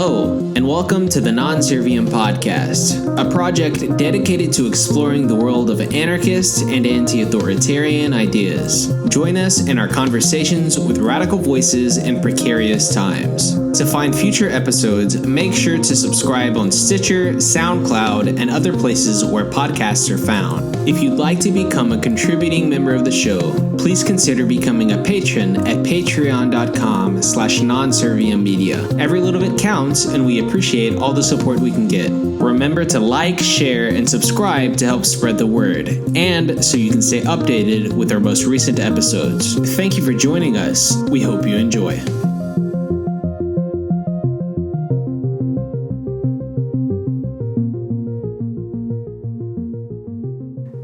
Hello, and welcome to the Non-Serviam podcast, a project dedicated to exploring the world of anarchist and anti-authoritarian ideas. Join us in our conversations with radical voices in precarious times. To find future episodes, make sure to subscribe on Stitcher, Soundcloud, and other places where podcasts are found. If you'd like to become a contributing member of the show, please consider becoming a patron at patreon.com/nonserviummedia. Every little bit counts, and we appreciate all the support we can get. Remember to like, share, and subscribe to help spread the word, and so you can stay updated with our most recent episodes. Thank you for joining us. We hope you enjoy.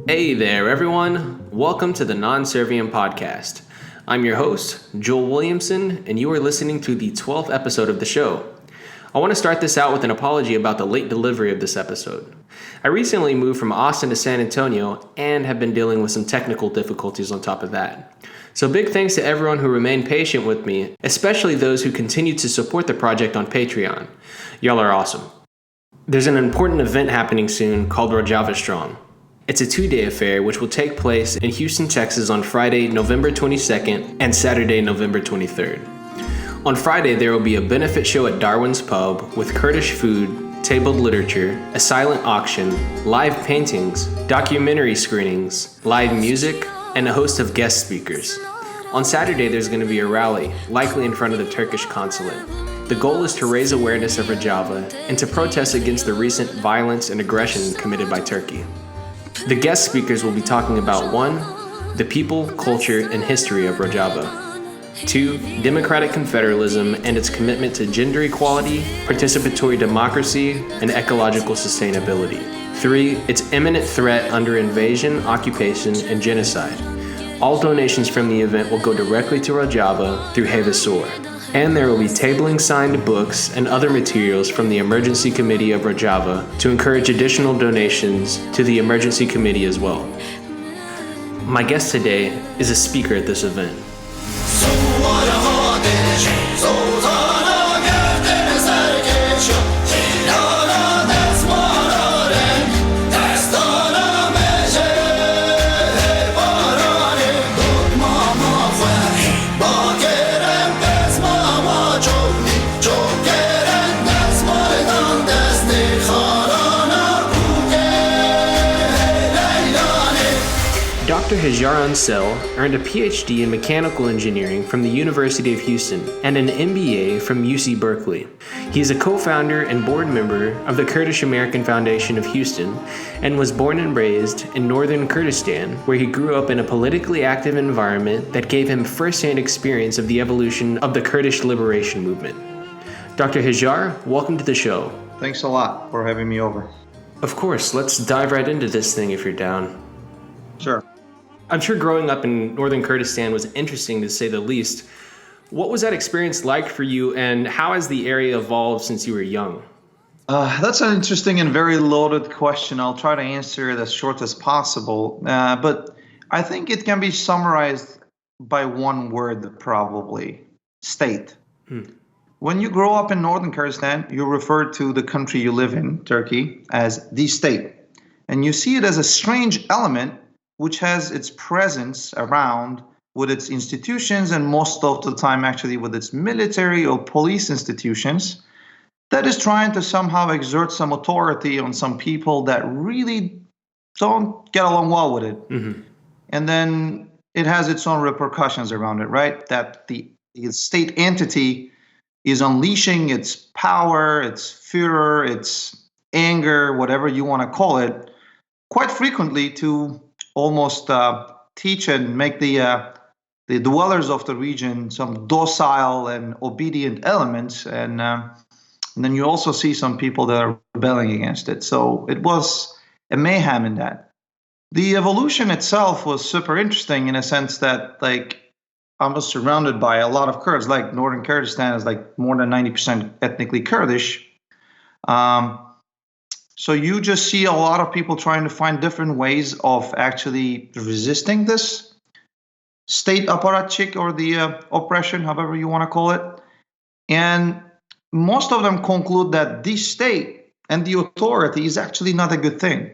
Hey there, everyone. Welcome to the Non-Serviam podcast. I'm your host, Joel Williamson, and you are listening to the 12th episode of the show. I want to start this out with an apology about the late delivery of this episode. I recently moved from Austin to San Antonio and have been dealing with some technical difficulties on top of that. So big thanks to everyone who remained patient with me, especially those who continue to support the project on Patreon. Y'all are awesome. There's an important event happening soon called Rojava Strong. It's a 2-day affair which will take place in Houston, Texas on Friday, November 22nd and Saturday, November 23rd. On Friday, there will be a benefit show at Darwin's Pub with Kurdish food, tabled literature, a silent auction, live paintings, documentary screenings, live music, and a host of guest speakers. On Saturday, there's going to be a rally, likely in front of the Turkish consulate. The goal is to raise awareness of Rojava and to protest against the recent violence and aggression committed by Turkey. The guest speakers will be talking about 1. The people, culture, and history of Rojava. 2. Democratic confederalism and its commitment to gender equality, participatory democracy, and ecological sustainability. 3. Its imminent threat under invasion, occupation, and genocide. All donations from the event will go directly to Rojava through Hejar. And there will be tabling signed books and other materials from the Emergency Committee of Rojava to encourage additional donations to the Emergency Committee as well. My guest today is a speaker at this event. Dr. Hejar earned a Ph.D. in mechanical engineering from the University of Houston and an MBA from UC Berkeley. He is a co-founder and board member of the Kurdish American Foundation of Houston and was born and raised in Northern Kurdistan, where he grew up in a politically active environment that gave him first-hand experience of the evolution of the Kurdish Liberation Movement. Dr. Hejar, welcome to the show. Thanks a lot for having me over. Of course, let's dive right into this thing if you're down. Sure. I'm sure growing up in Northern Kurdistan was interesting to say the least. What was that experience like for you, and how has the area evolved since you were young? That's an interesting and very loaded question. I'll try to answer it as short as possible. But I think it can be summarized by one word, probably: state. When you grow up in Northern Kurdistan, you refer to the country you live in, Turkey, as the state. And you see it as a strange element which has its presence around with its institutions, and most of the time actually with its military or police institutions, that is trying to somehow exert some authority on some people that really don't get along well with it. Mm-hmm. And then it has its own repercussions around it, right? That the state entity is unleashing its power, its furor, its anger, whatever you want to call it, quite frequently to almost teach and make the dwellers of the region some docile and obedient elements, and then you also see some people that are rebelling against it. So it was a mayhem in that. The evolution itself was super interesting in a sense that, like, I was surrounded by a lot of Kurds. Like, Northern Kurdistan is like more than 90% ethnically Kurdish. So you just see a lot of people trying to find different ways of actually resisting this state apparatchik or the oppression, however you want to call it. And most of them conclude that the state and the authority is actually not a good thing.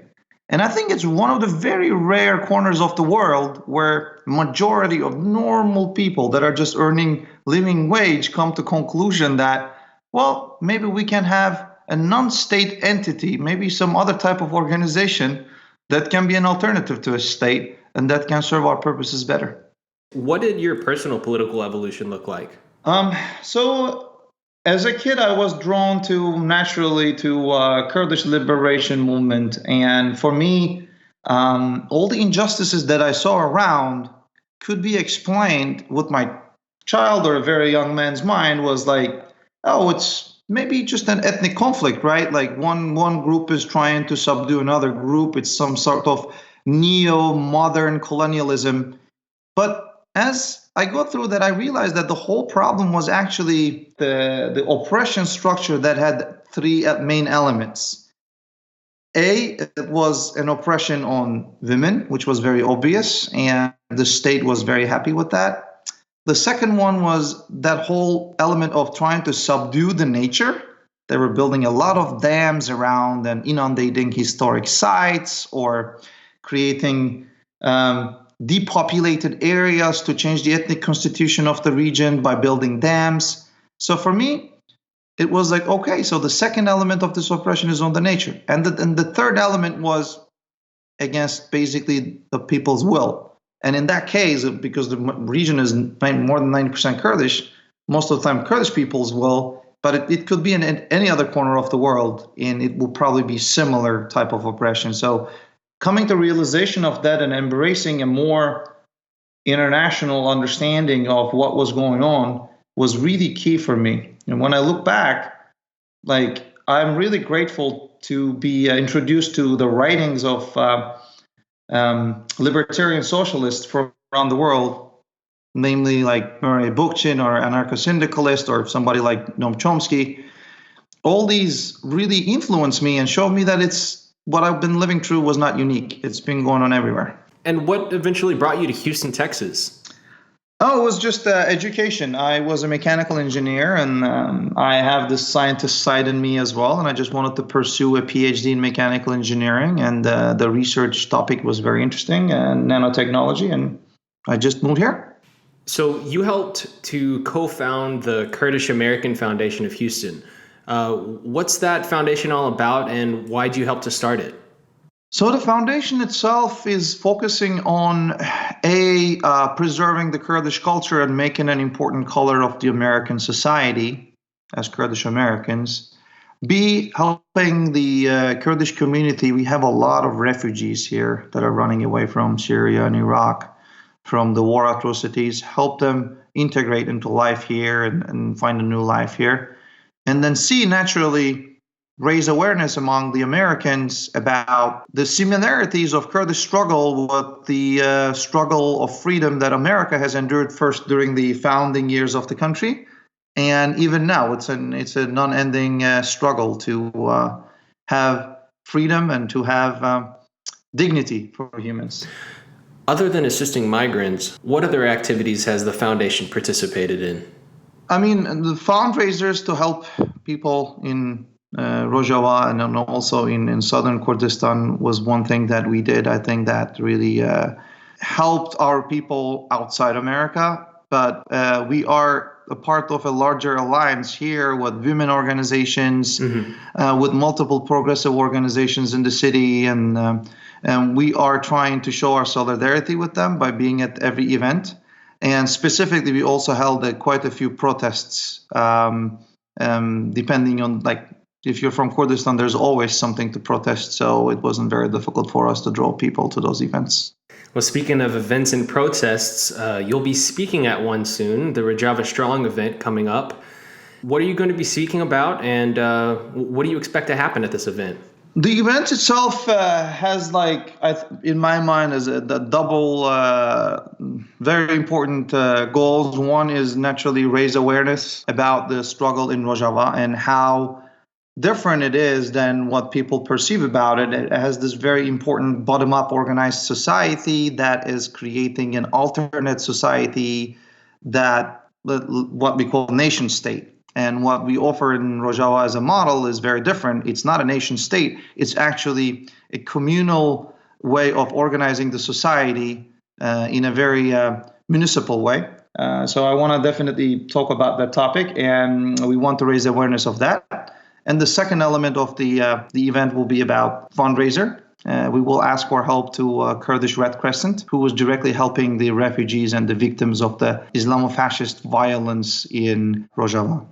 And I think it's one of the very rare corners of the world where majority of normal people that are just earning living wage come to conclusion that, well, maybe we can have a non-state entity, maybe some other type of organization that can be an alternative to a state and that can serve our purposes better. What did your personal political evolution look like? So as a kid, I was drawn naturally to Kurdish Liberation Movement. And for me, all the injustices that I saw around could be explained with my child or a very young man's mind was like, oh, it's maybe just an ethnic conflict, right? Like one group is trying to subdue another group. It's some sort of neo-modern colonialism. But as I go through that, I realized that the whole problem was actually the oppression structure that had three main elements. It was an oppression on women, which was very obvious, and the state was very happy with that. The second one was that whole element of trying to subdue the nature. They were building a lot of dams around and inundating historic sites or creating depopulated areas to change the ethnic constitution of the region by building dams. So for me, it was like, okay, so the second element of this oppression is on the nature. And the third element was against basically the people's will. And in that case, because the region is more than 90% Kurdish, most of the time Kurdish people's will, but it could be in any other corner of the world, and it will probably be similar type of oppression. So coming to realization of that and embracing a more international understanding of what was going on was really key for me. And when I look back, like I'm really grateful to be introduced to the writings of Libertarian Socialists from around the world, namely like Murray Bookchin or Anarcho-Syndicalist or somebody like Noam Chomsky. All these really influenced me and showed me that it's what I've been living through was not unique. It's been going on everywhere. And what eventually brought you to Houston, Texas? Oh, it was just education. I was a mechanical engineer, and I have this scientist side in me as well. And I just wanted to pursue a Ph.D. in mechanical engineering. And the research topic was very interesting, and nanotechnology. And I just moved here. So you helped to co-found the Kurdish American Foundation of Houston. What's that foundation all about, and why did you help to start it? So the foundation itself is focusing on preserving the Kurdish culture and making an important color of the American society as Kurdish Americans. B, helping the Kurdish community. We have a lot of refugees here that are running away from Syria and Iraq from the war atrocities. Help them integrate into life here and find a new life here. And then C, naturally, raise awareness among the Americans about the similarities of Kurdish struggle with the struggle of freedom that America has endured first during the founding years of the country. And even now, it's a non-ending struggle to have freedom and to have dignity for humans. Other than assisting migrants, what other activities has the foundation participated in? I mean, the fundraisers to help people in Rojava and then also in southern Kurdistan was one thing that we did. I think that really helped our people outside America. But we are a part of a larger alliance here with women organizations, with multiple progressive organizations in the city. And we are trying to show our solidarity with them by being at every event. And specifically, we also held quite a few protests, depending on, like, if you're from Kurdistan, there's always something to protest. So it wasn't very difficult for us to draw people to those events. Well, speaking of events and protests, you'll be speaking at one soon, the Rojava Strong event coming up. What are you going to be speaking about, and what do you expect to happen at this event? The event itself has, in my mind, is the double, very important goals. One is naturally raise awareness about the struggle in Rojava and how different it is than what people perceive about it. It has this very important bottom-up organized society that is creating an alternate society that what we call nation state. And what we offer in Rojava as a model is very different. It's not a nation state. It's actually a communal way of organizing the society in a very municipal way. So I want to definitely talk about that topic, and we want to raise awareness of that. And the second element of the event will be about fundraiser. We will ask for help to Kurdish Red Crescent, who was directly helping the refugees and the victims of the Islamofascist violence in Rojava.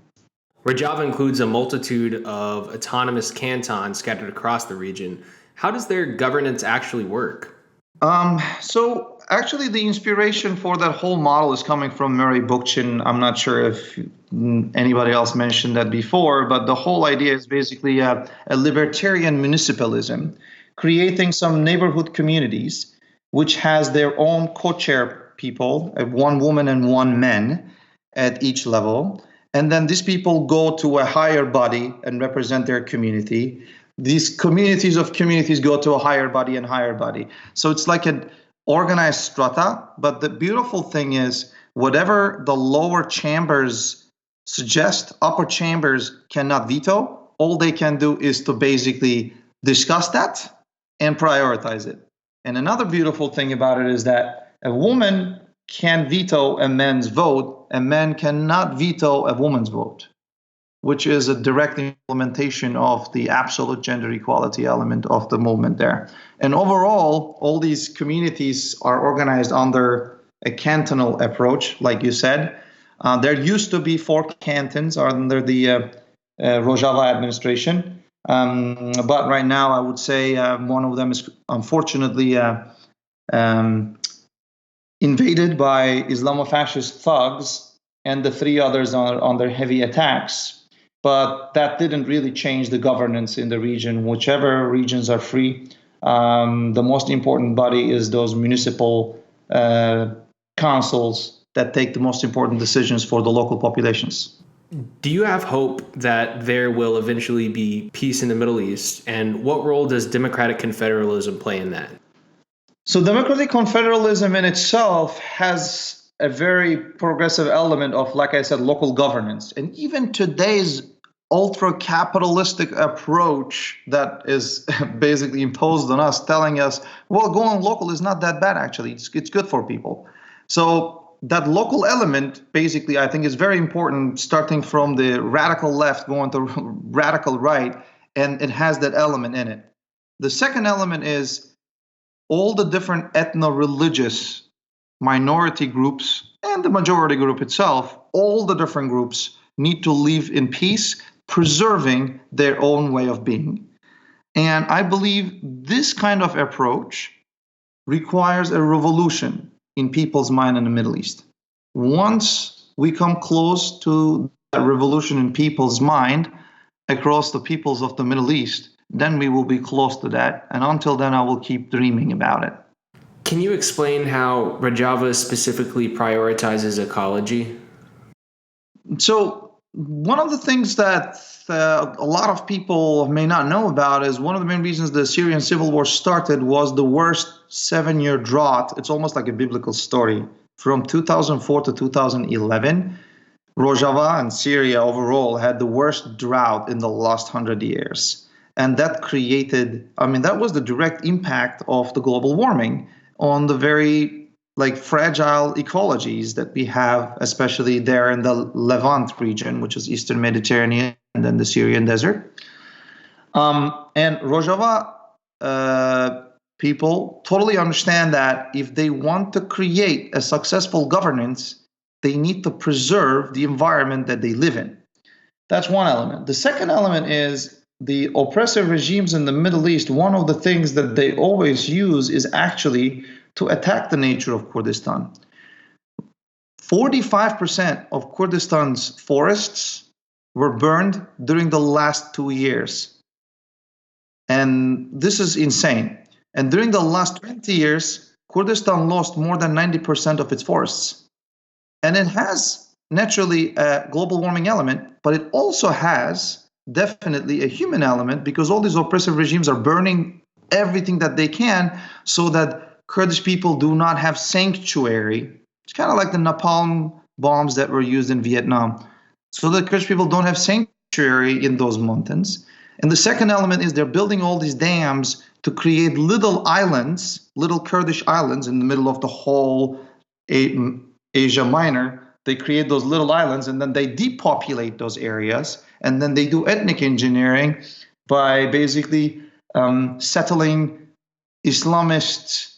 Rojava includes a multitude of autonomous cantons scattered across the region. How does their governance actually work? So actually, the inspiration for that whole model is coming from Murray Bookchin. I'm not sure if anybody else mentioned that before, but the whole idea is basically a libertarian municipalism, creating some neighborhood communities which has their own co-chair people, one woman and one man at each level. And then these people go to a higher body and represent their community. These communities of communities go to a higher body and higher body. So it's like an organized strata. But the beautiful thing is, whatever the lower chambers suggest, upper chambers cannot veto. All they can do is to basically discuss that and prioritize it. And another beautiful thing about it is that a woman can veto a man's vote, a man cannot veto a woman's vote, which is a direct implementation of the absolute gender equality element of the movement there. And overall, all these communities are organized under a cantonal approach, like you said. There used to be 4 cantons under the Rojava administration. But right now, I would say one of them is unfortunately invaded by Islamofascist thugs, and the 3 others are under heavy attacks. But that didn't really change the governance in the region. Whichever regions are free, the most important body is those municipal councils that take the most important decisions for the local populations. Do you have hope that there will eventually be peace in the Middle East? And what role does democratic confederalism play in that? So democratic confederalism in itself has a very progressive element of, like I said, local governance. And even today's ultra-capitalistic approach that is basically imposed on us, telling us, well, going local is not that bad, actually. It's good for people. So that local element, basically, I think is very important, starting from the radical left, going to radical right, and it has that element in it. The second element is all the different ethno-religious minority groups and the majority group itself, all the different groups need to live in peace, preserving their own way of being. And I believe this kind of approach requires a revolution in people's mind in the Middle East. Once we come close to that revolution in people's mind across the peoples of the Middle East, then we will be close to that. And until then, I will keep dreaming about it. Can you explain how Rojava specifically prioritizes ecology? So one of the things that a lot of people may not know about is one of the main reasons the Syrian civil war started was the worst 7-year drought. It's almost like a biblical story. From 2004 to 2011, Rojava and Syria overall had the worst drought in the last 100 years. And that created, that was the direct impact of the global warming on the very fragile ecologies that we have, especially there in the Levant region, which is Eastern Mediterranean and then the Syrian desert. And Rojava people totally understand that if they want to create a successful governance, they need to preserve the environment that they live in. That's one element. The second element is the oppressive regimes in the Middle East. One of the things that they always use is actually to attack the nature of Kurdistan. 45% of Kurdistan's forests were burned during the last 2 years. And this is insane. And during the last 20 years, Kurdistan lost more than 90% of its forests. And it has naturally a global warming element, but it also has definitely a human element, because all these oppressive regimes are burning everything that they can so that Kurdish people do not have sanctuary. It's kind of like the napalm bombs that were used in Vietnam. so the Kurdish people don't have sanctuary in those mountains. And the second element is they're building all these dams to create little islands, little Kurdish islands in the middle of the whole Asia Minor. They create those little islands and then they depopulate those areas. And then they do ethnic engineering by basically settling Islamist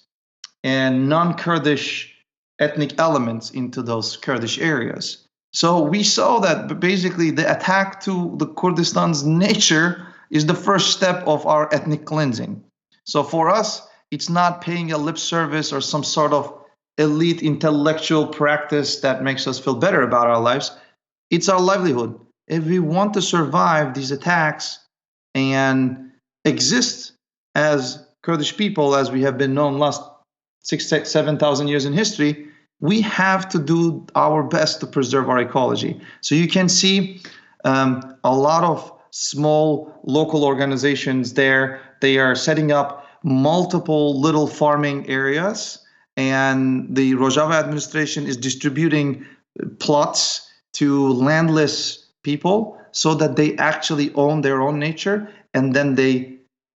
and non-Kurdish ethnic elements into those Kurdish areas. So we saw that basically the attack to the Kurdistan's nature is the first step of our ethnic cleansing. So for us, it's not paying a lip service or some sort of elite intellectual practice that makes us feel better about our lives. It's our livelihood. If we want to survive these attacks and exist as Kurdish people, as we have been known last 7,000 years in history, we have to do our best to preserve our ecology. So you can see a lot of small local organizations there. They are setting up multiple little farming areas, and the Rojava administration is distributing plots to landless people so that they actually own their own nature, and then they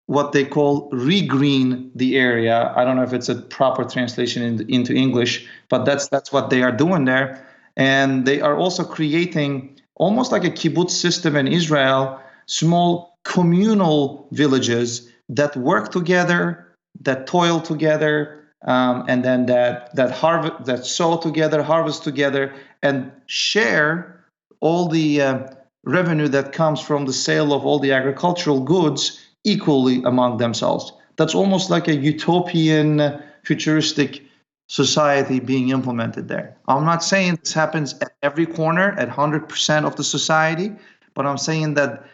what they call regreen the area. I don't know if it's a proper translation into English, but that's what they are doing there. And they are also creating almost like a kibbutz system in Israel, small communal villages that work together, that toil together, and then that sow together, harvest together, and share all the revenue that comes from the sale of all the agricultural goods equally among themselves. That's almost like a utopian, futuristic society being implemented there. I'm not saying this happens at every corner, at 100% of the society, but I'm saying that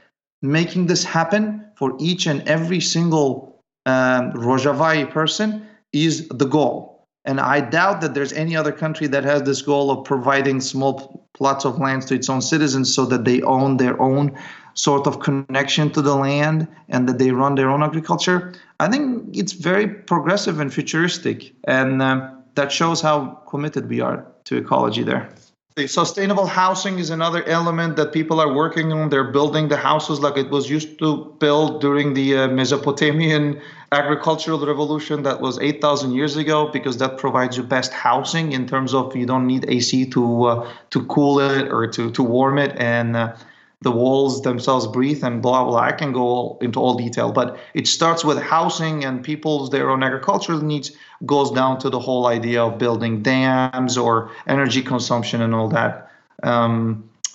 making this happen for each and every single Rojavai person is the goal. And I doubt that there's any other country that has this goal of providing small plots of land to its own citizens so that they own their own sort of connection to the land and that they run their own agriculture. I think it's very progressive and futuristic, and that shows how committed we are to ecology there. The sustainable housing is another element that people are working on. They're building the houses like it was used to build during the Mesopotamian agricultural revolution that was 8,000 years ago, because that provides you best housing in terms of you don't need AC to cool it or to warm it, and the walls themselves breathe and blah, blah. I can go into all detail, but it starts with housing and their own agricultural needs, goes down to the whole idea of building dams or energy consumption and all that.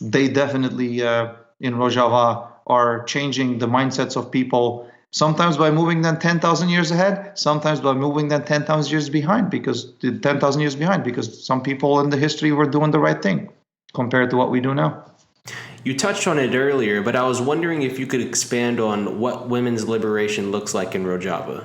They definitely, in Rojava, are changing the mindsets of people, sometimes by moving them 10,000 years ahead, sometimes by moving them 10,000 years behind, because some people in the history were doing the right thing compared to what we do now. You touched on it earlier, but I was wondering if you could expand on what women's liberation looks like in Rojava.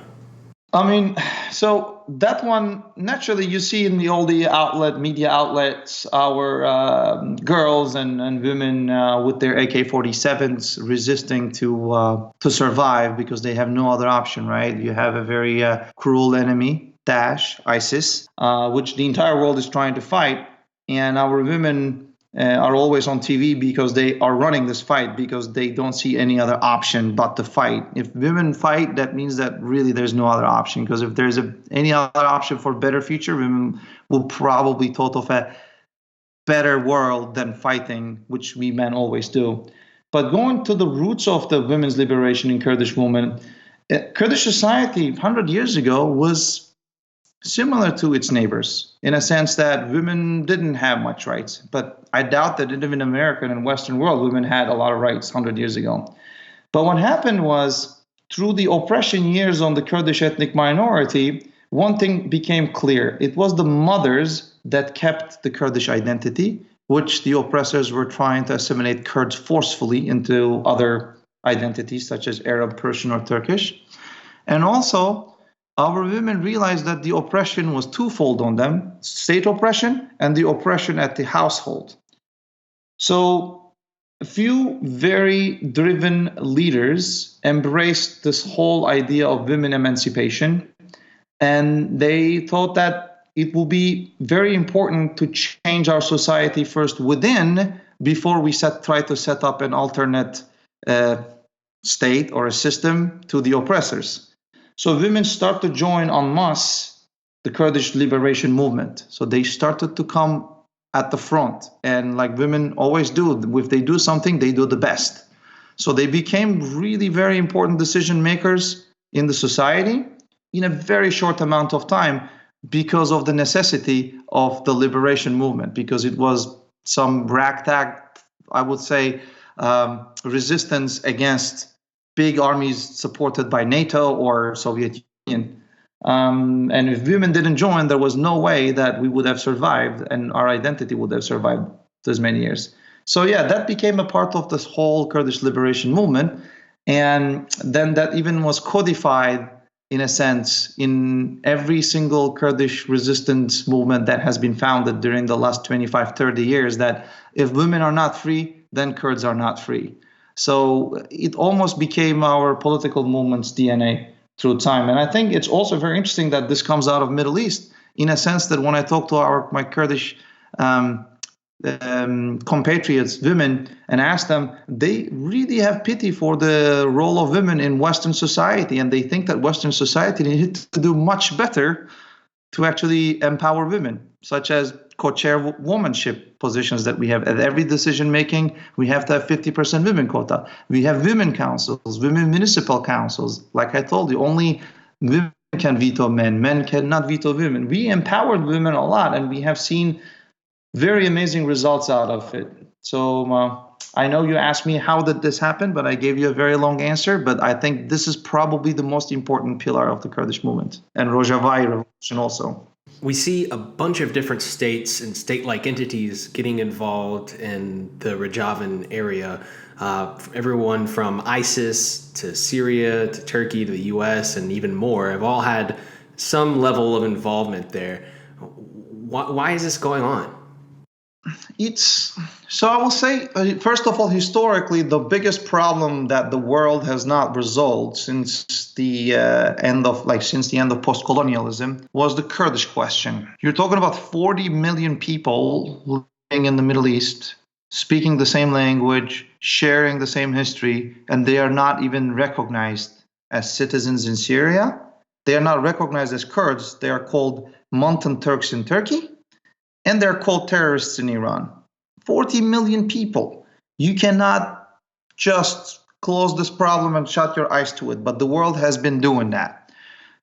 I mean, so that one, naturally, you see in all the media outlets, our girls and women with their AK-47s resisting to survive because they have no other option, right? You have a very cruel enemy, Daesh, ISIS, which the entire world is trying to fight. And our women are always on TV because they are running this fight because they don't see any other option but to fight. If women fight, that means that really there's no other option, because if there's any other option for a better future, women will probably thought of a better world than fighting, which we men always do. But going to the roots of the women's liberation in Kurdish women, Kurdish society 100 years ago was similar to its neighbors in a sense that women didn't have much rights. But I doubt that even in America and Western world, women had a lot of rights 100 years ago. But what happened was, through the oppression years on the Kurdish ethnic minority, one thing became clear. It was the mothers that kept the Kurdish identity, which the oppressors were trying to assimilate Kurds forcefully into other identities such as Arab, Persian, or Turkish. And also, our women realized that the oppression was twofold on them: state oppression and the oppression at the household. So a few very driven leaders embraced this whole idea of women emancipation, and they thought that it will be very important to change our society first within before we try to set up an alternate state or a system to the oppressors. So women start to join en masse the Kurdish Liberation Movement. So they started to come at the front, and like women always do, if they do something, they do the best. So they became really very important decision makers in the society in a very short amount of time because of the necessity of the liberation movement, because it was some ragtag, I would say, resistance against big armies supported by NATO or Soviet Union. And if women didn't join, there was no way that we would have survived and our identity would have survived those many years. So yeah, that became a part of this whole Kurdish liberation movement. And then that even was codified, in a sense, in every single Kurdish resistance movement that has been founded during the last 25, 30 years, that if women are not free, then Kurds are not free. So it almost became our political movement's DNA through time. And I think it's also very interesting that this comes out of Middle East, in a sense that when I talk to my Kurdish compatriots, women, and ask them, they really have pity for the role of women in Western society, and they think that Western society needs to do much better to actually empower women, such as co-chairwomanship positions that we have. At every decision making, we have to have 50% women quota. We have women councils, women municipal councils. Like I told you, only women can veto men. Men cannot veto women. We empowered women a lot, and we have seen very amazing results out of it. So I know you asked me how did this happen, but I gave you a very long answer. But I think this is probably the most important pillar of the Kurdish movement, and Rojava revolution also. We see a bunch of different states and state-like entities getting involved in the Rojavan area. Everyone from ISIS to Syria to Turkey to the US and even more have all had some level of involvement there. Why is this going on? So I will say, first of all, historically, the biggest problem that the world has not resolved since the end of post-colonialism was the Kurdish question. You're talking about 40 million people living in the Middle East, speaking the same language, sharing the same history, and they are not even recognized as citizens in Syria. They are not recognized as Kurds. They are called Mountain Turks in Turkey, and they're called terrorists in Iran. 40 million people. You cannot just close this problem and shut your eyes to it, but the world has been doing that.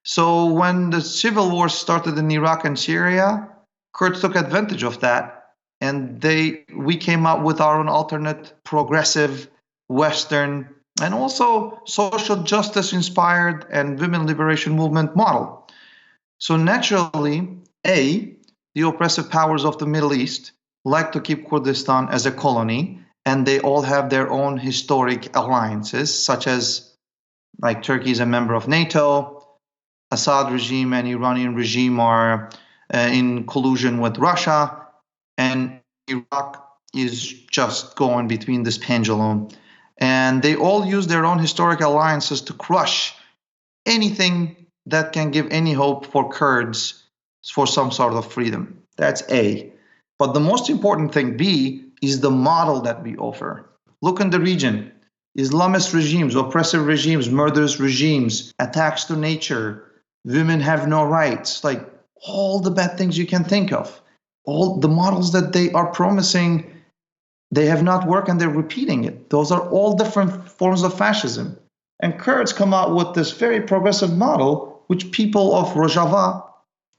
So when the civil wars started in Iraq and Syria, Kurds took advantage of that, and we came up with our own alternate, progressive, Western, and also social justice inspired and women liberation movement model. So naturally, the oppressive powers of the Middle East like to keep Kurdistan as a colony, and they all have their own historic alliances, such as like Turkey is a member of NATO, Assad regime and Iranian regime are in collusion with Russia, and Iraq is just going between this pendulum. And they all use their own historic alliances to crush anything that can give any hope for Kurds for some sort of freedom. That's A. But the most important thing, B, is the model that we offer. Look in the region. Islamist regimes, oppressive regimes, murderous regimes, attacks to nature, women have no rights, like all the bad things you can think of. All the models that they are promising, they have not worked and they're repeating it. Those are all different forms of fascism. And Kurds come out with this very progressive model, which people of Rojava,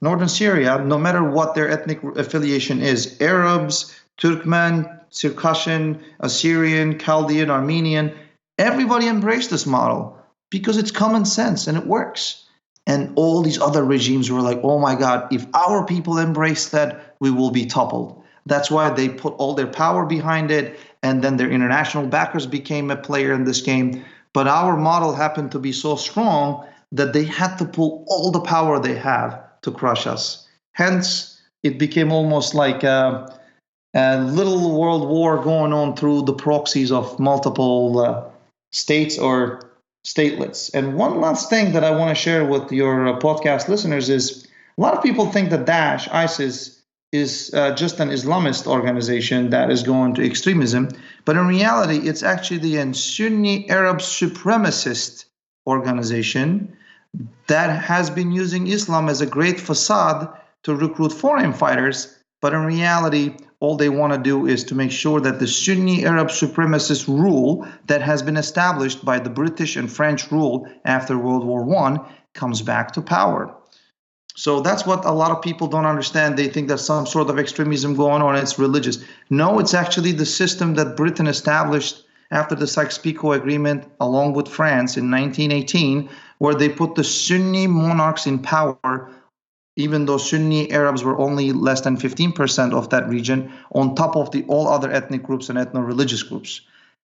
northern Syria, no matter what their ethnic affiliation is, Arabs, Turkmen, Circassian, Assyrian, Chaldean, Armenian, everybody embraced this model because it's common sense and it works. And all these other regimes were like, oh my God, if our people embrace that, we will be toppled. That's why they put all their power behind it, and then their international backers became a player in this game. But our model happened to be so strong that they had to pull all the power they have to crush us. Hence, it became almost like a little world war going on through the proxies of multiple states or statelets. And one last thing that I want to share with your podcast listeners is a lot of people think that Daesh, ISIS, is just an Islamist organization that is going to extremism. But in reality, it's actually a Sunni Arab supremacist organization that has been using Islam as a great facade to recruit foreign fighters. But in reality, all they want to do is to make sure that the Sunni Arab supremacist rule that has been established by the British and French rule after World War I comes back to power. So that's what a lot of people don't understand. They think there's some sort of extremism going on. It's religious. No, it's actually the system that Britain established after the Sykes-Picot Agreement, along with France in 1918, where they put the Sunni monarchs in power, even though Sunni Arabs were only less than 15% of that region, on top of all other ethnic groups and ethno-religious groups.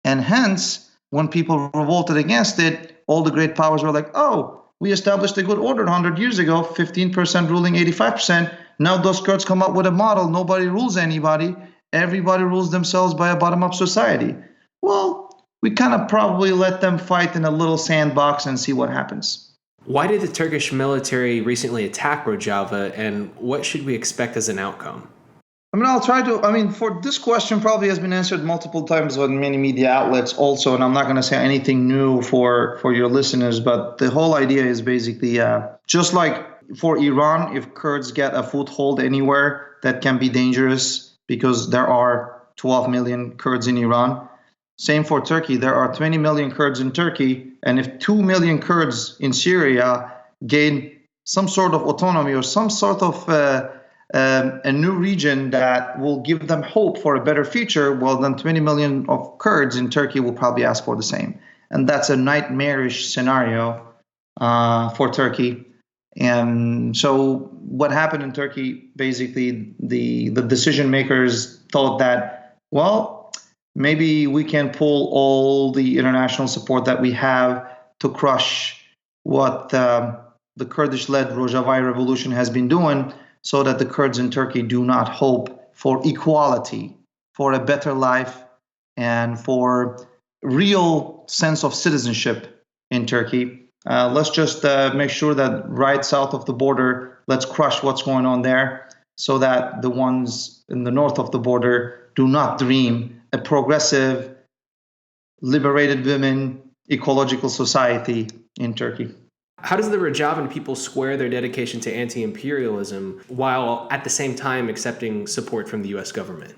And hence, when people revolted against it, all the great powers were like, oh, we established a good order 100 years ago, 15% ruling 85%. Now those Kurds come up with a model. Nobody rules anybody. Everybody rules themselves by a bottom-up society. Well, we kind of probably let them fight in a little sandbox and see what happens. Why did the Turkish military recently attack Rojava, and what should we expect as an outcome? For this question probably has been answered multiple times on many media outlets also, and I'm not going to say anything new for your listeners, but the whole idea is basically just like for Iran, if Kurds get a foothold anywhere, that can be dangerous because there are 12 million Kurds in Iran. Same for Turkey. There are 20 million Kurds in Turkey, and if 2 million Kurds in Syria gain some sort of autonomy or some sort of a new region that will give them hope for a better future, well, then 20 million of Kurds in Turkey will probably ask for the same. And that's a nightmarish scenario for Turkey. And so what happened in Turkey, basically, the decision makers thought that, well, maybe we can pull all the international support that we have to crush what the Kurdish-led Rojava revolution has been doing, so that the Kurds in Turkey do not hope for equality, for a better life, and for real sense of citizenship in Turkey. Let's just make sure that right south of the border, let's crush what's going on there, so that the ones in the north of the border do not dream a progressive, liberated women, ecological society in Turkey. How does the Rojavan people square their dedication to anti-imperialism while at the same time accepting support from the U.S. government?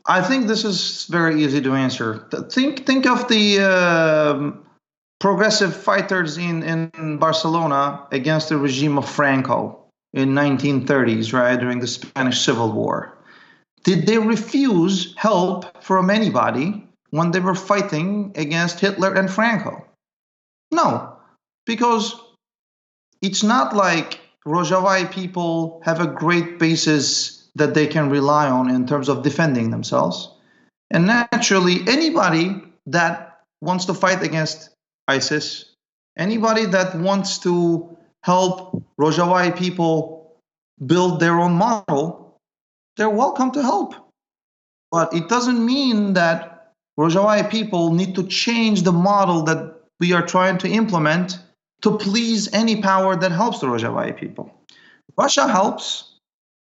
I think this is very easy to answer. Think of the progressive fighters in Barcelona against the regime of Franco in 1930s, right, during the Spanish Civil War. Did they refuse help from anybody when they were fighting against Hitler and Franco? No. Because it's not like Rojava people have a great basis that they can rely on in terms of defending themselves. And naturally, anybody that wants to fight against ISIS, anybody that wants to help Rojava people build their own model, they're welcome to help. But it doesn't mean that Rojava people need to change the model that we are trying to implement to please any power that helps the Rojava people. Russia helps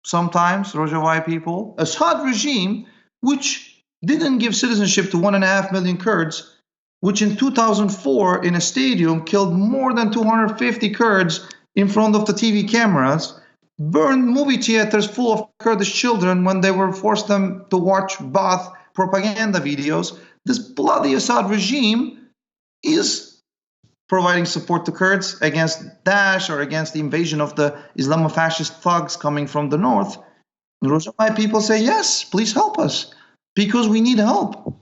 sometimes Rojava people. Assad regime, which didn't give citizenship to 1.5 million Kurds, which in 2004 in a stadium killed more than 250 Kurds in front of the TV cameras, burned movie theaters full of Kurdish children when they were forced them to watch Baath propaganda videos. This bloody Assad regime is providing support to Kurds against Daesh or against the invasion of the Islamofascist thugs coming from the north. Rojava people say, yes, please help us, because we need help.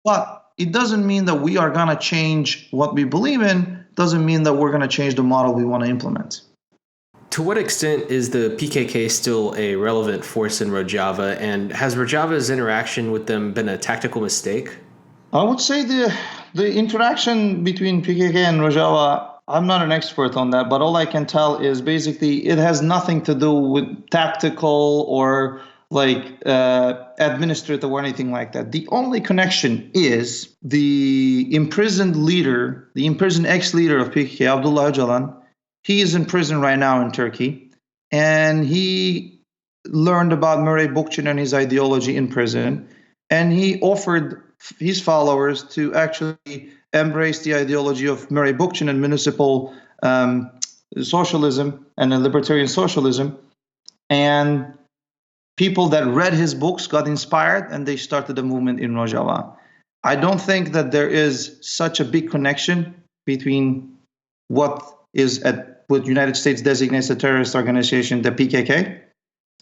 But it doesn't mean that we are going to change what we believe in, doesn't mean that we're going to change the model we want to implement. To what extent is the PKK still a relevant force in Rojava, and has Rojava's interaction with them been a tactical mistake? I would say the interaction between PKK and Rojava, I'm not an expert on that, but all I can tell is basically it has nothing to do with tactical or administrative or anything like that. The only connection is the imprisoned ex-leader of PKK, Abdullah Öcalan. He is in prison right now in Turkey, and he learned about Murray Bookchin and his ideology in prison, and he offered his followers to actually embrace the ideology of Murray Bookchin and municipal socialism and libertarian socialism. And people that read his books got inspired, and they started a movement in Rojava. I don't think that there is such a big connection between what United States designates a terrorist organization, the PKK,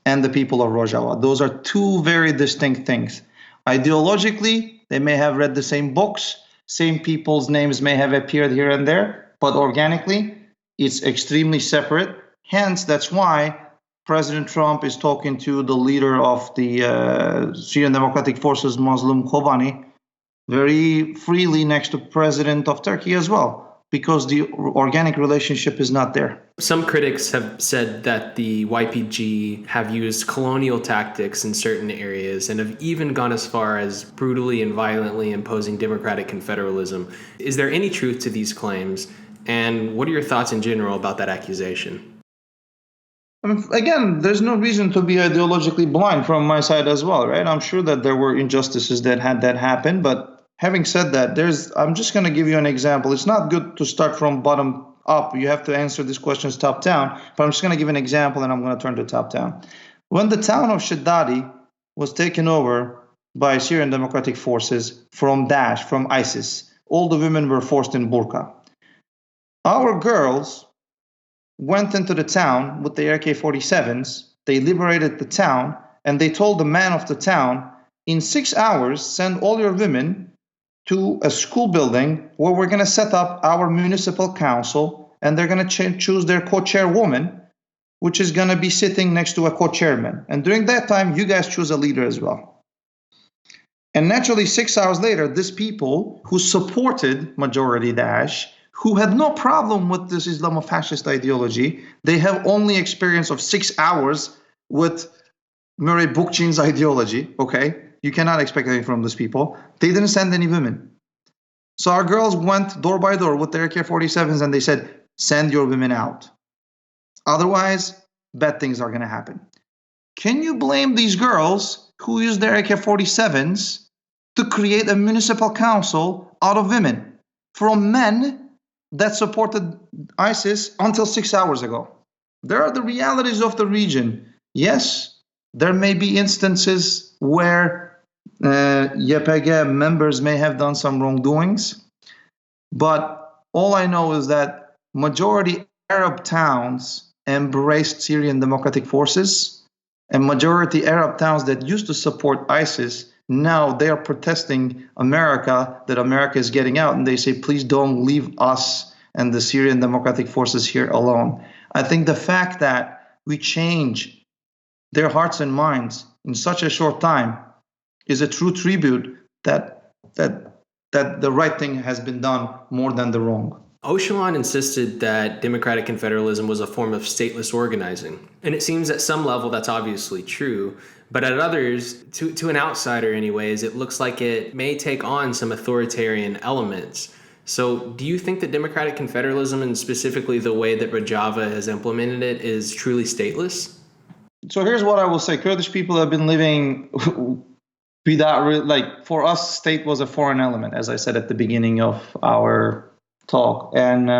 and the people of Rojava. Those are two very distinct things. Ideologically, they may have read the same books, same people's names may have appeared here and there, but organically, it's extremely separate. Hence, that's why President Trump is talking to the leader of the Syrian Democratic Forces, Muslim Kobani, very freely next to President of Turkey as well, because the organic relationship is not there. Some critics have said that the YPG have used colonial tactics in certain areas and have even gone as far as brutally and violently imposing democratic confederalism. Is there any truth to these claims? And what are your thoughts in general about that accusation? Again, there's no reason to be ideologically blind from my side as well, right? I'm sure that there were injustices that had that happen, but having said that, I'm just going to give you an example. It's not good to start from bottom up. You have to answer these questions top down, but I'm just going to give an example, and I'm going to turn to top down. When the town of Shiddadi was taken over by Syrian Democratic Forces from Daesh, from ISIS, all the women were forced in burqa. Our girls went into the town with the AK-47s, they liberated the town, and they told the man of the town, in 6 hours, send all your women to a school building where we're going to set up our municipal council, and they're going to choose their co-chairwoman, which is going to be sitting next to a co-chairman. And during that time, you guys choose a leader as well. And naturally, 6 hours later, these people who supported majority Daesh, who had no problem with this Islamofascist ideology, they have only experience of 6 hours with Murray Bookchin's ideology, okay? You cannot expect anything from these people. They didn't send any women. So our girls went door by door with their AK-47s and they said, send your women out. Otherwise, bad things are going to happen. Can you blame these girls who used their AK-47s to create a municipal council out of women from men that supported ISIS until 6 hours ago? There are the realities of the region. Yes, there may be instances where YPG members may have done some wrongdoings, but all I know is that majority Arab towns embraced Syrian Democratic Forces, and majority Arab towns that used to support ISIS, now they are protesting America, that America is getting out, and they say, please don't leave us and the Syrian Democratic Forces here alone. I think the fact that we change their hearts and minds in such a short time is a true tribute that the right thing has been done more than the wrong. Öcalan insisted that democratic confederalism was a form of stateless organizing. And it seems at some level that's obviously true, but at others, to an outsider anyways, it looks like it may take on some authoritarian elements. So do you think that democratic confederalism, and specifically the way that Rojava has implemented it, is truly stateless? So here's what I will say. Kurdish people have been living without, for us, state was a foreign element, as I said at the beginning of our talk. And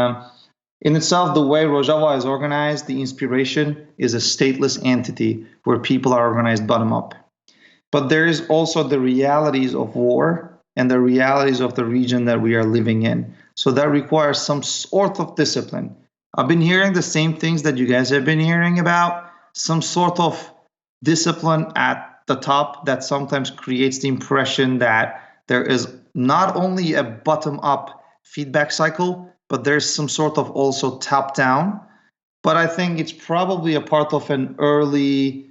in itself, the way Rojava is organized, the inspiration is a stateless entity where people are organized bottom up. But there is also the realities of war and the realities of the region that we are living in. So that requires some sort of discipline. I've been hearing the same things that you guys have been hearing about, some sort of discipline at the top that sometimes creates the impression that there is not only a bottom-up feedback cycle, but there's some sort of also top-down. But I think it's probably a part of an early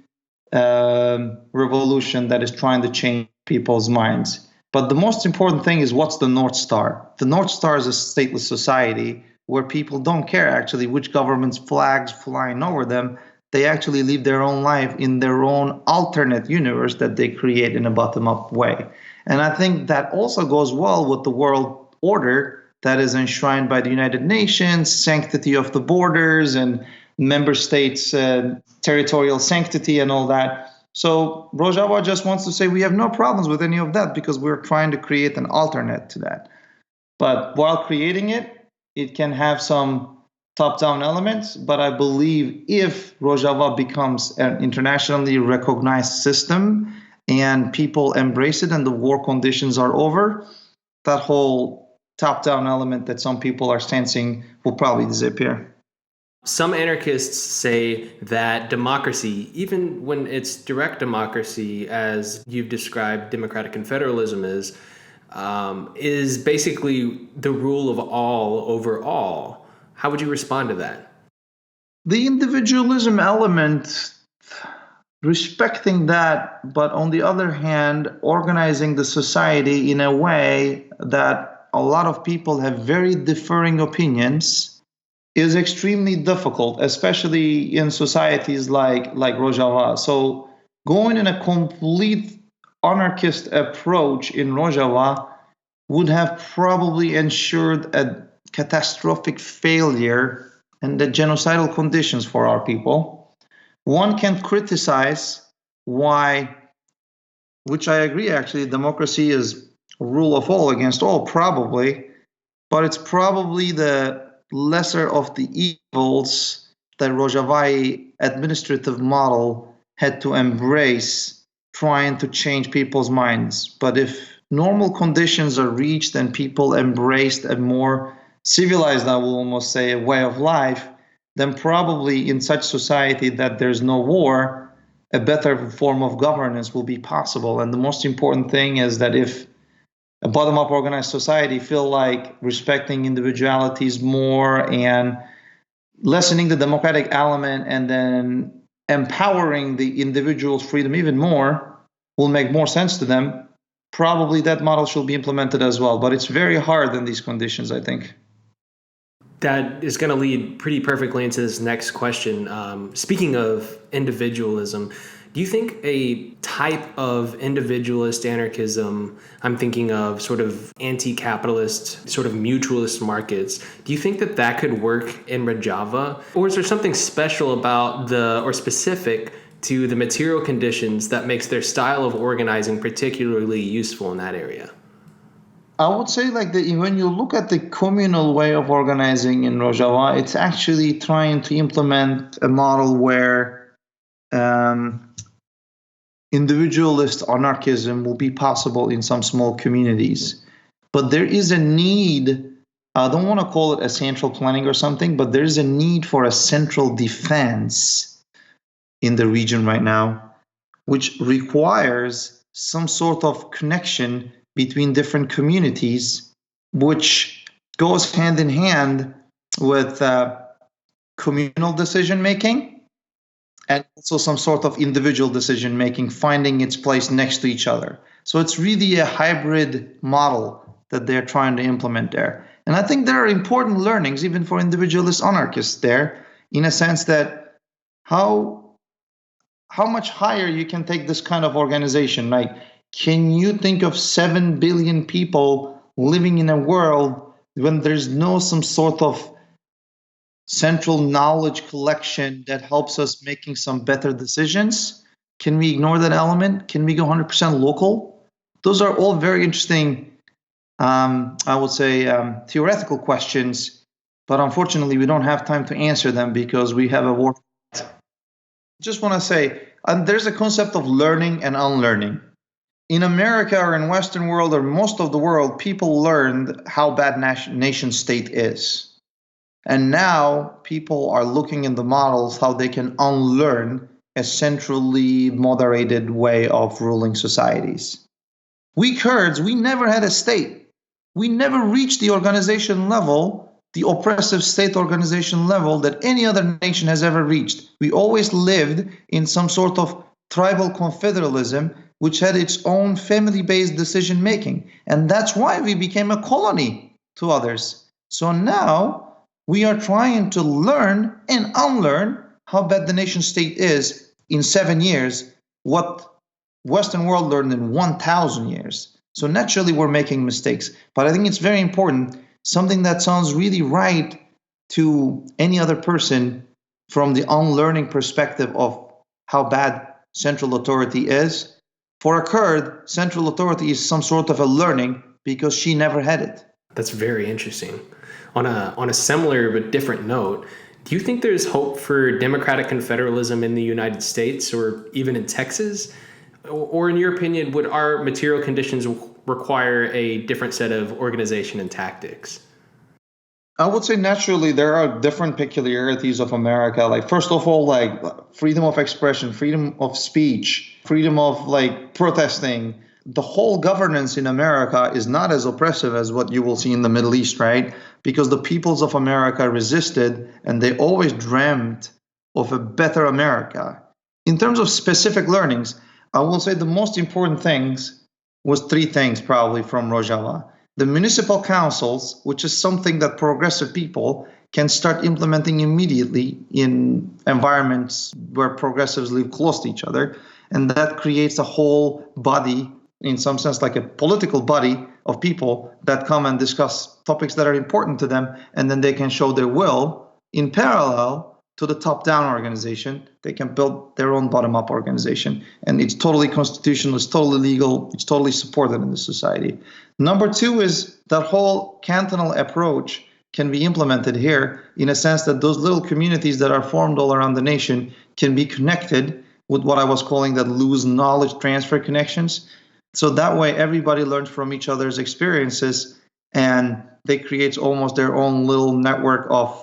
revolution that is trying to change people's minds. But the most important thing is, what's the North Star? The North Star is a stateless society where people don't care actually which government's flags flying over them. They actually live their own life in their own alternate universe that they create in a bottom-up way. And I think that also goes well with the world order that is enshrined by the United Nations, sanctity of the borders, and member states' territorial sanctity and all that. So Rojava just wants to say we have no problems with any of that because we're trying to create an alternate to that. But while creating it, it can have some top-down elements. But I believe if Rojava becomes an internationally recognized system and people embrace it and the war conditions are over, that whole top-down element that some people are sensing will probably disappear. Some anarchists say that democracy, even when it's direct democracy, as you've described democratic confederalism is basically the rule of all over all. How would you respond to that? The individualism element, respecting that, but on the other hand, organizing the society in a way that a lot of people have very differing opinions is extremely difficult, especially in societies like Rojava. So going in a complete anarchist approach in Rojava would have probably ensured a catastrophic failure and the genocidal conditions for our people. One can criticize why, which I agree actually, democracy is rule of all against all probably, but it's probably the lesser of the evils that Rojava administrative model had to embrace, trying to change people's minds. But if normal conditions are reached and people embraced a more civilized, I will almost say, a way of life, then probably in such society that there's no war, a better form of governance will be possible. And the most important thing is that if a bottom-up organized society feel like respecting individualities more and lessening the democratic element and then empowering the individual's freedom even more will make more sense to them, probably that model should be implemented as well. But it's very hard in these conditions, I think. That is going to lead pretty perfectly into this next question. Speaking of individualism, do you think a type of individualist anarchism, I'm thinking of sort of anti-capitalist, sort of mutualist markets, do you think that that could work in Rojava? Or is there something special about or specific to the material conditions that makes their style of organizing particularly useful in that area? I would say when you look at the communal way of organizing in Rojava, it's actually trying to implement a model where individualist anarchism will be possible in some small communities. But there is a need, I don't want to call it a central planning or something, but there is a need for a central defense in the region right now, which requires some sort of connection between different communities, which goes hand in hand with communal decision making and also some sort of individual decision making finding its place next to each other. So it's really a hybrid model that they're trying to implement there. And I think there are important learnings even for individualist anarchists there, in a sense that how much higher you can take this kind of organization. Like, can you think of 7 billion people living in a world when there's no some sort of central knowledge collection that helps us making some better decisions? Can we ignore that element? Can we go 100% local? Those are all very interesting, I would say, theoretical questions, but unfortunately we don't have time to answer them because we have a war. Just want to say, there's a concept of learning and unlearning. In America or in Western world or most of the world, people learned how bad nation state is. And now people are looking in the models how they can unlearn a centrally moderated way of ruling societies. We Kurds, we never had a state. We never reached the organization level, the oppressive state organization level that any other nation has ever reached. We always lived in some sort of tribal confederalism, which had its own family-based decision-making. And that's why we became a colony to others. So now we are trying to learn and unlearn how bad the nation state is in 7 years, what Western world learned in 1,000 years. So naturally we're making mistakes. But I think it's very important, something that sounds really right to any other person from the unlearning perspective of how bad central authority is. For a Kurd, central authority is some sort of a learning because she never had it. That's very interesting. On a similar but different note, do you think there's hope for democratic confederalism in the United States or even in Texas? Or in your opinion, would our material conditions require a different set of organization and tactics? I would say naturally there are different peculiarities of America. Like, first of all, like freedom of expression, freedom of speech, freedom of like protesting. The whole governance in America is not as oppressive as what you will see in the Middle East, right? Because the peoples of America resisted and they always dreamt of a better America. In terms of specific learnings, I will say the most important things was three things probably from Rojava. The municipal councils, which is something that progressive people can start implementing immediately in environments where progressives live close to each other. And that creates a whole body, in some sense, like a political body of people that come and discuss topics that are important to them. And then they can show their will in parallel to the top-down organization. They can build their own bottom-up organization. And it's totally constitutional, it's totally legal, it's totally supported in the society. Number two is that whole cantonal approach can be implemented here in a sense that those little communities that are formed all around the nation can be connected with what I was calling that loose knowledge transfer connections. So that way everybody learns from each other's experiences and they create almost their own little network of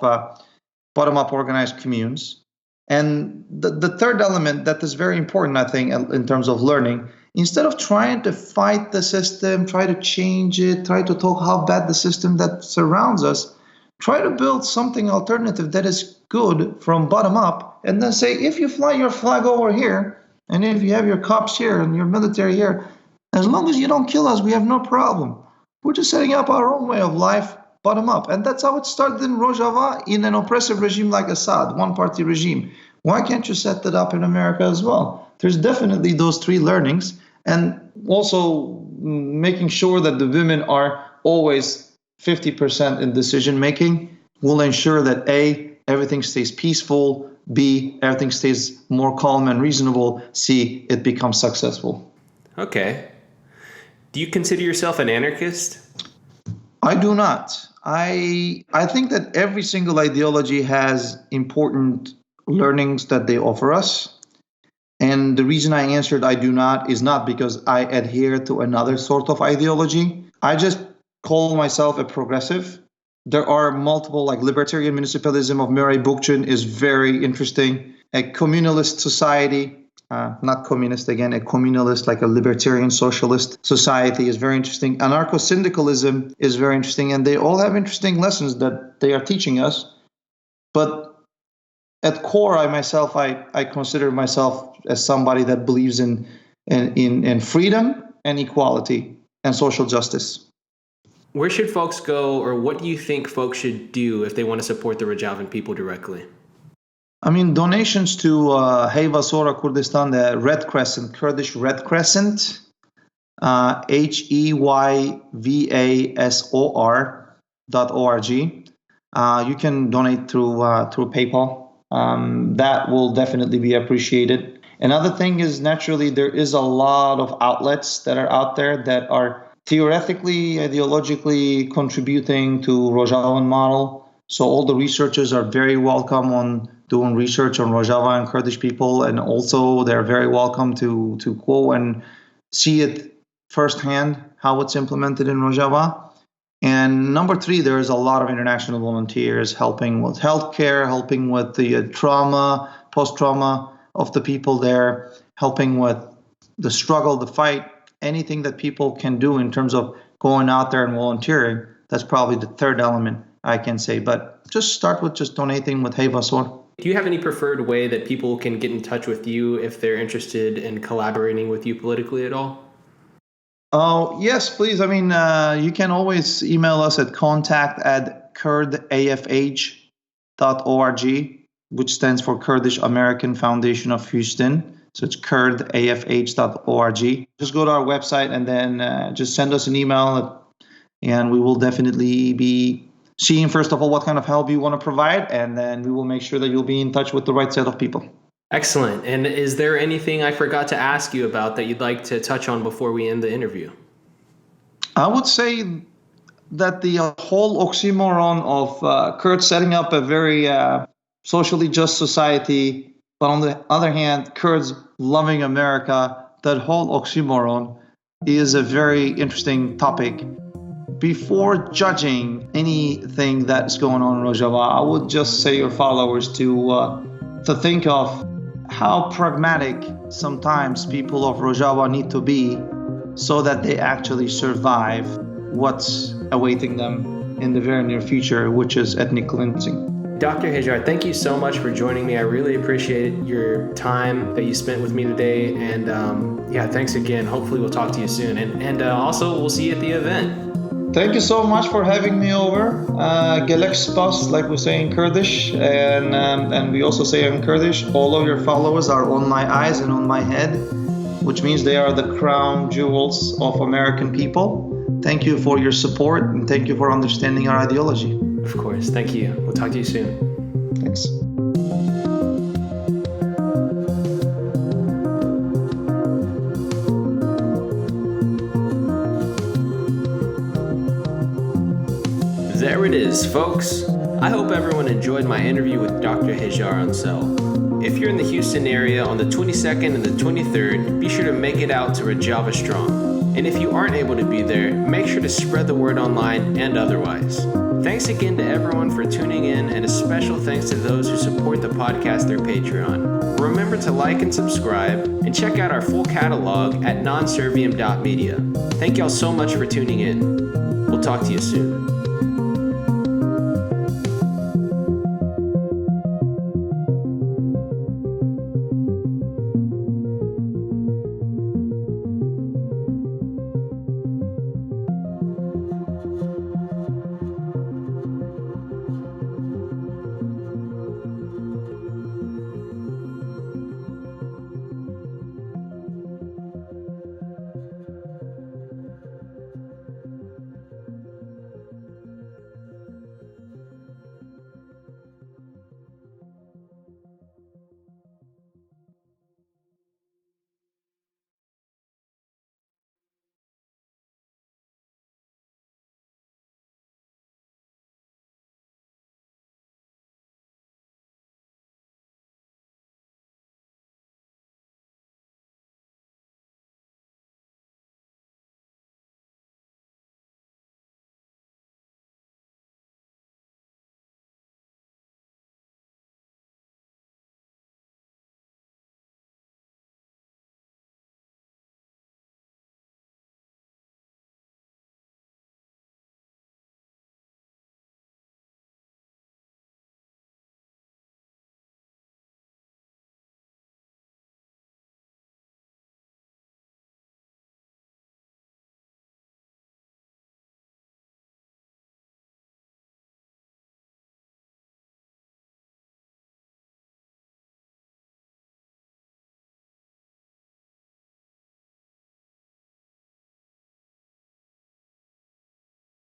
bottom-up organized communes. And the third element that is very important, I think, in terms of learning, instead of trying to fight the system, try to change it, try to talk how bad the system that surrounds us, try to build something alternative that is good from bottom up, and then say, if you fly your flag over here, and if you have your cops here and your military here, as long as you don't kill us, we have no problem. We're just setting up our own way of life, bottom up. And that's how it started in Rojava, in an oppressive regime like Assad, one-party regime. Why can't you set that up in America as well? There's definitely those three learnings. And also making sure that the women are always 50% in decision-making will ensure that A, everything stays peaceful, B, everything stays more calm and reasonable, C, it becomes successful. Okay. Do you consider yourself an anarchist? I do not. I think that every single ideology has important learnings that they offer us. And the reason I answered I do not is not because I adhere to another sort of ideology. I just call myself a progressive. There are multiple, like libertarian municipalism of Murray Bookchin is very interesting. A communalist society, not communist again, a communalist, like a libertarian socialist society is very interesting. Anarcho-syndicalism is very interesting, and they all have interesting lessons that they are teaching us. But at core, I consider myself as somebody that believes in freedom and equality and social justice. Where should folks go, or what do you think folks should do if they want to support the Rojavan people directly? I mean, donations to Hejar Kurdistan, the Red Crescent, Kurdish Red Crescent, HEYVASOR.org. You can donate through PayPal. That will definitely be appreciated. Another thing is, naturally, there is a lot of outlets that are out there that are theoretically, ideologically contributing to Rojavan model. So all the researchers are very welcome on doing research on Rojava and Kurdish people, and also they're very welcome to go and see it firsthand, how it's implemented in Rojava. And number three, there is a lot of international volunteers helping with healthcare, helping with the trauma, post-trauma of the people there, helping with the struggle, the fight, anything that people can do in terms of going out there and volunteering. That's probably the third element I can say. But just start with just donating with Hejar. Do you have any preferred way that people can get in touch with you if they're interested in collaborating with you politically at all? Oh, yes, please. I mean, you can always email us at contact@kurdafh.org, which stands for Kurdish American Foundation of Houston. So it's kurdafh.org. Just go to our website and then just send us an email, and we will definitely be seeing, first of all, what kind of help you want to provide, and then we will make sure that you'll be in touch with the right set of people. Excellent. And is there anything I forgot to ask you about that you'd like to touch on before we end the interview? I would say that the whole oxymoron of Kurds setting up a very socially just society, but on the other hand, Kurds loving America, that whole oxymoron is a very interesting topic. Before judging anything that's going on in Rojava, I would just say your followers to think of how pragmatic sometimes people of Rojava need to be so that they actually survive what's awaiting them in the very near future, which is ethnic cleansing. Dr. Hejar, thank you so much for joining me. I really appreciate your time that you spent with me today. And thanks again. Hopefully we'll talk to you soon. And also we'll see you at the event. Thank you so much for having me over. Gelek spas, like we say in Kurdish, and we also say in Kurdish, all of your followers are on my eyes and on my head, which means they are the crown jewels of American people. Thank you for your support, and thank you for understanding our ideology. Of course. Thank you. We'll talk to you soon. Thanks. There it is, folks. I hope everyone enjoyed my interview with Dr. Hejar Ansel. If you're in the Houston area on the 22nd and the 23rd, be sure to make it out to Rojava Strong. And if you aren't able to be there, make sure to spread the word online and otherwise. Thanks again to everyone for tuning in, and a special thanks to those who support the podcast through Patreon. Remember to like and subscribe, and check out our full catalog at nonserviam.media. Thank y'all so much for tuning in. We'll talk to you soon.